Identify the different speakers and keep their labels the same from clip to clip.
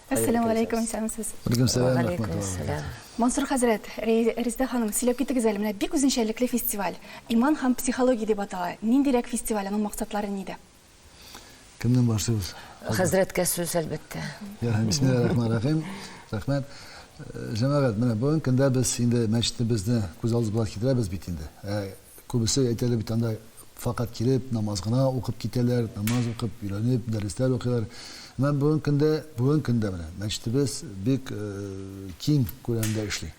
Speaker 1: Ассаламу алейкум, сәлемсіз. Мансур хәзрәт, Резда ханым, сөйләп китегез әле, менә бик үзенчәлекле фестиваль. Иман һәм психология дип атала. Ниндирәк фестиваль, аның максатлары нидә?
Speaker 2: Кемнән башлыйбыз?
Speaker 3: Хәзрәткә сүз әлбәттә.
Speaker 2: Бисмиллахир-рахманир-рахим. Рәхмәт. Җәмәгать, менә бүген көндә без инде мәчетебезне күз алдыбызга китерәбез бит инде. Күбесе әйтәләр бит анда фақат килеп намаз гына укып китәләр, намаз укып, өйрәнеп, дәресләр укыйлар. Мен бүген көндә менә мәчетебез бик киң күләмдә эшли.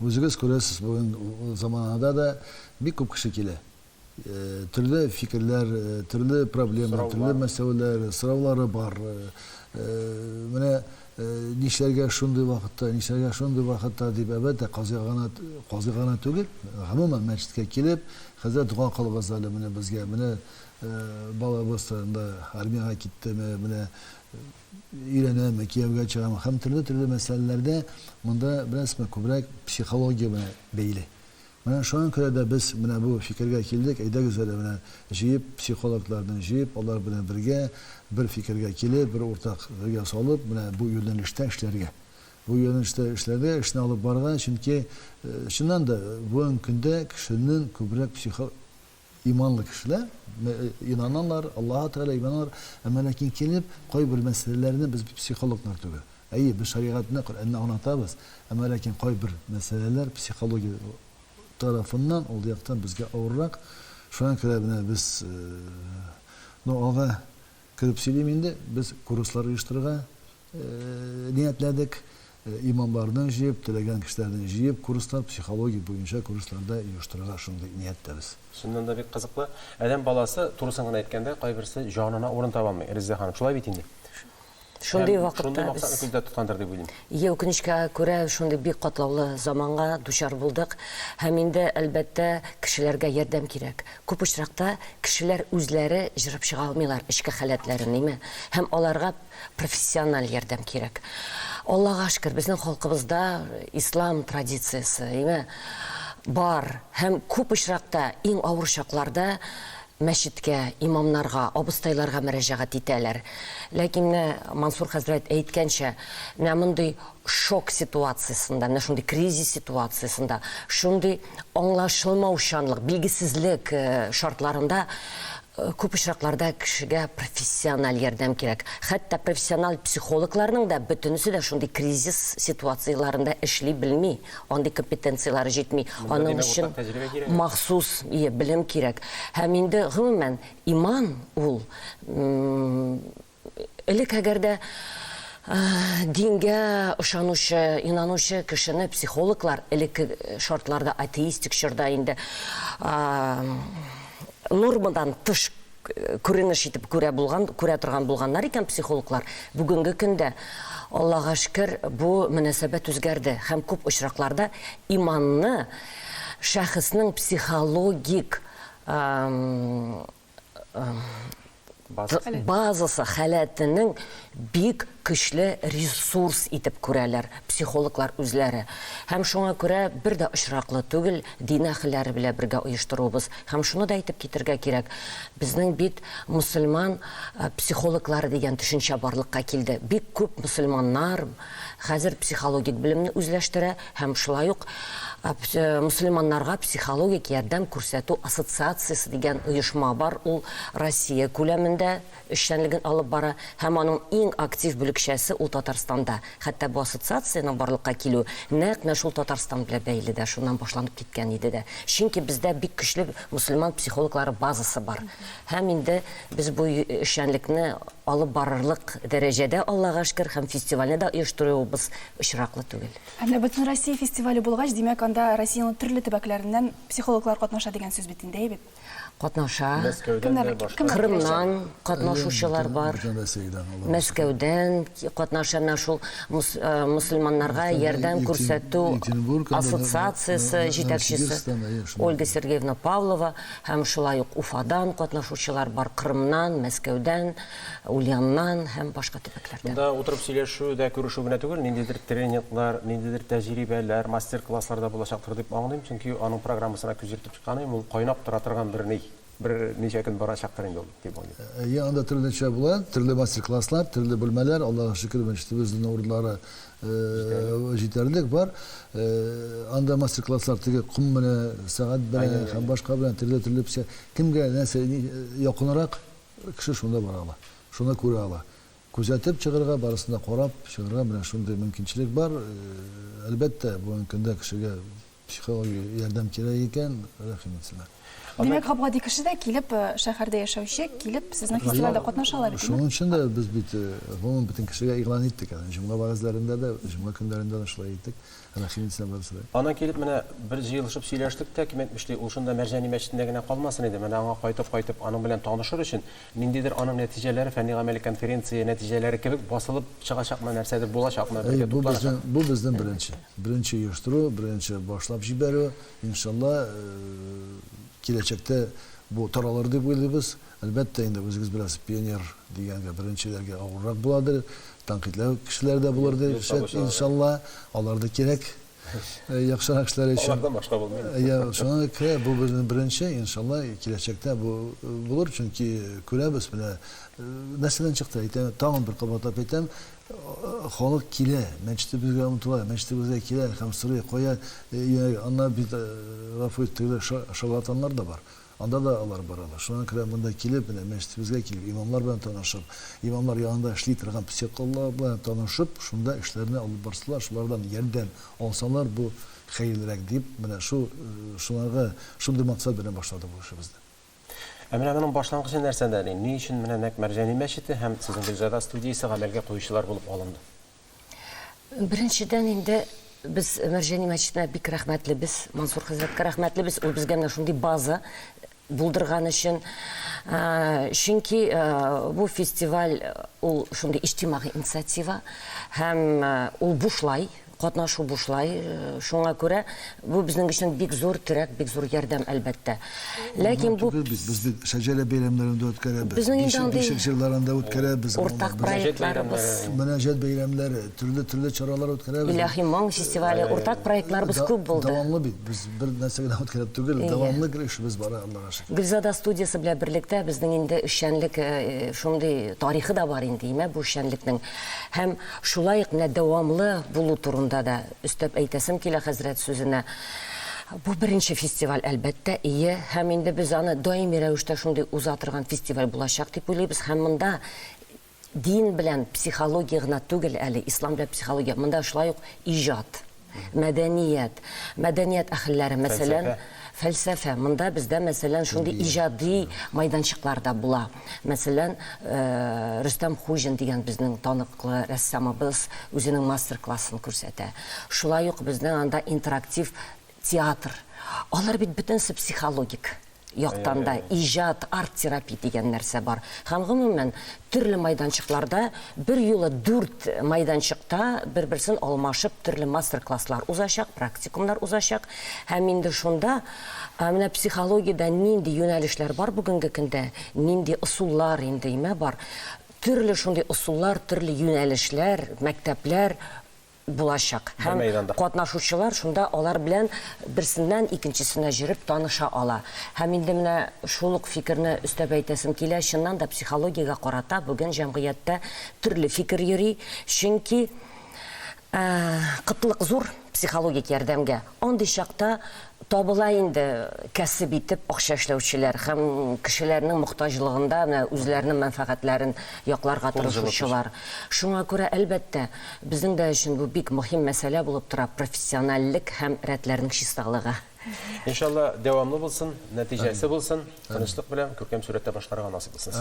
Speaker 2: Үзегез күрәсез, бүген заманында да бик күп кеше килә. Төрле фикерләр, төрле проблемалар, төрле мәсьәләләр, сораулары бар. Менә нишләргә шундый вакытта дип әбәттә казыгана түгел. Гомумән мәчеткә килеп, хәзер дуа кылыгыз әле менә безгә, менә балабыз армияга киттеме, менә өйрәнәме, кияүгә чыгамы, һәм төрле мәсьәләләрдә монда берәсме күбрәк психология белән бәйле. Менә шуңа күрә дә без менә бу фикергә килдек, әйдәгез әле менә җыеп психологларны җыеп, алар белән бергә бер фикергә килеп, бер уртак бергә салып, менә бу юнәлештә эшләргә. Бу юнәлештә эшләргә, эшне алып барырга, чөнки чыннан да бүген көндә кешенең күбрәк иманлы кешеләр, инананлар, Аллаһ Тәгалә инаналар, әмма ләкин килеп, кайбер мәсьәләләрне без психологлар түгел. Без шариғатны, Коръәнне аңлатабыз, әмма ләкин кайбер мәсьәләләр психология тарафыннан ул яктан безгә авыррак. Шуңа күрә без алга кирип сөйлим инде, без курслар оештырырга ниятләдек. Имамларны җыеп, теләгән кешеләрне җыеп, курслар психология буенча курсларда оештырырга шундый нияттәбез.
Speaker 4: Шуннан да бик кызыклы. Адәм баласы турысын гына әйткәндә, кайберсе җанына урын таба алмый. Реза ханым, шулай бит инде.
Speaker 3: Шундый вакытта
Speaker 4: шундый максатны күздә тоткандыр дип уйлыйм.
Speaker 3: Өкенечкә күрә шундый бик катлаулы заманга дучар булдык. Һәм инде әлбәттә кешеләргә ярдәм кирәк. Күп очракта кешеләр үзләре җырып чыга алмыйлар эчке хәләтләрен, ниме? Һәм аларга профессиональ ярдәм кирәк. Аллаһка шөкер, безнең халкыбызда ислам традициясе, ниме? Бар. Һәм күп очракта иң авыр чакларда мәчеткә, имамнарга, абыстайларга мөрәҗәгать итәләр. Ләкин Мансур хәзрәт әйткәнчә, менә мондый шок ситуациясында, менә шундый кризис ситуациясында, шундый аңлашылмаучанлык, билгесезлек шартларында күп очракларда кешегә профессиональ ярдәм кирәк. Хәтта профессиональ психологларның да бөтенесе дә шундый кризис ситуацияларында эшли белми, андый компетенциялары җитми. Аның өчен махсус белем кирәк. Һәм инде гомумән иман ул элек әгәрдә дингә ышанучы, инанучы кешене психологлар элек шартларда атеистик чорда инде нормадан тыш күренеш итеп күрә торган булганнар икән психологлар. Бүгенге көндә Аллаһка шөкер бу мөнәсәбәт үзгәрде һәм күп очракларда иманны шәхеснең психологик базасы халәтенең бик көчле ресурс итеп күрәләр психологлар үзләре. Һәм шуңа күрә бер дә очраклы түгел дин әһелләре белән бергә оештырабыз. Һәм шуны да әйтеп китәргә кирәк. Безнең бит мусульман психологлары дигән төшенчә барлыкка килде. Бик күп мусульманнар хәзер психологик белемне үзләштерә һәм шулай ук мусульманнарга психологик ярдәм күрсәтү ассоциациясе дигән оешма бар. Ул Россия күләмендә эшчәнлеген алып бара һәм аның иң актив бүлекчәсе ул Татарстанда. Хәтта бу ассоциацияның барлыкка килү нәкъ шул Татарстан белән бәйле дә, шуннан башланып киткән иде дә. Чөнки бездә бик көчле мусульман психологлары базасы бар. Һәм инде без бу эшчәнлекне алып барырлык дәрәҗәдә Аллаһка шөкер һәм фестивальне дә оештырабыз очраклы түгел.
Speaker 1: Һәм бөтен Россия фестивале булгач, димәк анда Россиянең төрле төбәкләреннән психологлар катнаша дигән сүз бит инде, әйбит.
Speaker 3: Катнаша.
Speaker 1: Кырымнан
Speaker 3: катнашучылар бар. Мәскәүдән катнаша шул мусульманнарга ярдәм күрсәтү ассоциациясе җитәкчесе Ольга Сергеевна Павлова һәм шулай ук Уфадан катнашучылар бар, Кырымнан, Мәскәүдән, Ульяннан һәм башка төбәкләрдән.
Speaker 4: Монда утырып сөйләшү дә күрешү генә түгел, ниндидер тренинглар, ниндидер тәҗрибәләр, мастер-классларда булачактыр дип аңлыйм, чөнки аның программасына күз йөртеп чыкканым, ул кайнап тора торган бер bir neçe gün baracaqtır inде ул дип ойлойм.
Speaker 2: Анда төрле нече була, төрле мастер-класслар, төрле бүлмәләр, Аллаһка шөкер, мәчетебезнең урыннары җитәрлек бар. Анда мастер-класслар теге кум менә, сәгать белән һәм башка белән төрле кемгә нәрсә якынрак кеше шунда бара ала. Шуны күрә ала. Күзәтеп чыгарга, барысында карап чыгарга белән шундый мөмкинчелек бар. Әлбәттә, бу көндә кешегә психологик ярдәм кирәк икән, рәхим итсеннәр.
Speaker 1: Демәк, Габгади кеше дә килеп, шәһәрдә яшәүче, килеп сезнең фестивальдә катнашалар бит.
Speaker 2: Шуның өчен дә без бит гомум бөтен кешегә игълан иттек. Җомга вагызларында да, җомга көндәрендә дә шулай иттек. Рәхим итсен барысы.
Speaker 4: Анан килеп менә бер җыелышып сөйләштек тә, кем әйтмешли, ул шунда Мәрҗани мәчетендә генә калмасын иде. Менә аңа кайтып аның белән танышыр өчен ниндидер аның нәтиҗәләре, фәнни-гамәли конференция нәтиҗәләре кебек басылып чыгачакмы, нәрсәдер булачакмы, бергә тупланачак.
Speaker 2: Бу безнең беренче оештыру, беренче башлап җибәрү. Иншалла, киләчәктә бу таралыр дип уйлыйбыз. Әлбәттә, инде үзегез беләсез, пионер дигәнгә беренчеләргә авыррак буладыр. Танкитләр кешеләр дә булыр дип, иншалла, алар да кирәк. Яхшырак эшләр өчен.
Speaker 4: Алардан башка булмый.
Speaker 2: Шуңа күрә бу безнең беренче, иншалла, киләчәктә бу булыр, чөнки күрәбез менә нәрсәдән чыкты, тагын бер кабатлап әйтәм, халык килә, мәчетебезгә омтыла, мәчетебезгә килә һәм сорый, кая, анда бит гафу итегез, шарлатаннар да бар. Анда да алар баралар. Шуңа күрә монда килеп, менә мәчетебезгә килеп, имамлар белән танышып, имамлар янында эшли торган психологлар белән танышып, шунда эшләрне алып барсалар, шулардан ярдәм алсалар, бу хәерлерәк дип, менә шуларга шундый максат белән башлады бу эшебезне.
Speaker 4: Менә моның башлангычы нәрсәдә? Ни өчен менә нәкъ Мәрҗани мәчете һәм сезнең Гөлзада студиясе гамәлгә куючылар булып алынды?
Speaker 3: Беренчедән инде без Мәрҗани мәчетенә бик рәхмәтлебез, Мансур хәзрәткә рәхмәтлебез. Ул безгә менә шундый база булдырган өчен. Чөнки бу фестиваль ул шундый иҗтимагый инициатива һәм ул бушлай, катнашу бушлай. Шуңа күрә бу безнең өчен бик зур терәк, бик зур ярдәм әлбәттә. Ләкин бу
Speaker 2: без шәҗәрә бәйрәмнәрендә үткәрәбез.
Speaker 3: Безнең инде андый
Speaker 2: җырларында үткәрәбез.
Speaker 3: Уртак проектларыбыз,
Speaker 2: Мөнәҗәт бәйрәмнәре, төрле чаралар үткәрәбез.
Speaker 3: Илаһи моң фестивале, уртак проектларыбыз күп булды.
Speaker 2: Давамлы бит. Без бер нәрсә генә үткәреп түгел, давамлы эшебез бар, Аллаһка шөкер.
Speaker 3: Гөлзада студиясы белән берлектә безнең инде эшчәнлек шундый тарихы да бар инде, име бу эшчәнлекнең. Һәм шулай ук менә дәвамлы булу турында да өстәп әйтәсем килә хәзрәт сүзенә. Бу беренче фестиваль әлбәттә, һәм инде без аны даими рәвештә шундый уза торган фестиваль булачак дип уйлыйбыз. Һәм монда дин белән психология гына түгел әле, ислам белән психология, монда шулай ук иҗат, мәдәният әһелләре, мәсәлән, фәлсәфә. Монда бездә мәсәлән шундый иҗади майданчыклар да була. Мәсәлән, Рөстәм Хуҗин дигән безнең таныклы рәссамыбыз үзенең мастер-классын күрсәтә. Шулай ук безнең анда интерактив театр. Алар бит бөтенсе психологик яктан да, иҗат, арт-терапия дигән нәрсә бар. Һәм гомумән төрле майданчыкларда бер юлы 4 майданчыкта бер-берсен алмашып төрле мастер-класслар узачак, практикумнар узачак. Һәм инде шунда менә психологиядә нинди юнәлешләр бар бүгенге көндә, нинди ысуллар инде бар. Төрле шундый ысуллар, төрле юнәлешләр, мәктәпләр булачак. Һәм катнашучылар шунда алар белән берсеннән икенчесенә җиреп таныша ала. Һәм инде менә шул ук фикерне өстәп әйтәсем килә, чыннан да психологиягә карата бүген җәмгыятьтә төрле фикер йөри, чөнки кытлык зур психологик ярдәмгә. Андый чакта табыла инде кәсеп итеп акча эшләүчеләр һәм кешеләрнең мохтаҗлыгында үзләренең мәнфәгатьләрен якларга тырышучылар. Шуңа күрә әлбәттә безнең дә өчен бу бик мөһим мәсьәлә булып тора, профессионаллык һәм рәтләрнең чисталыгы.
Speaker 4: Иншалла, дәвамлы булсын, нәтиҗәсе булсын, тынычлык белән күркәм сүрәттә башкарырга насыйп булсын.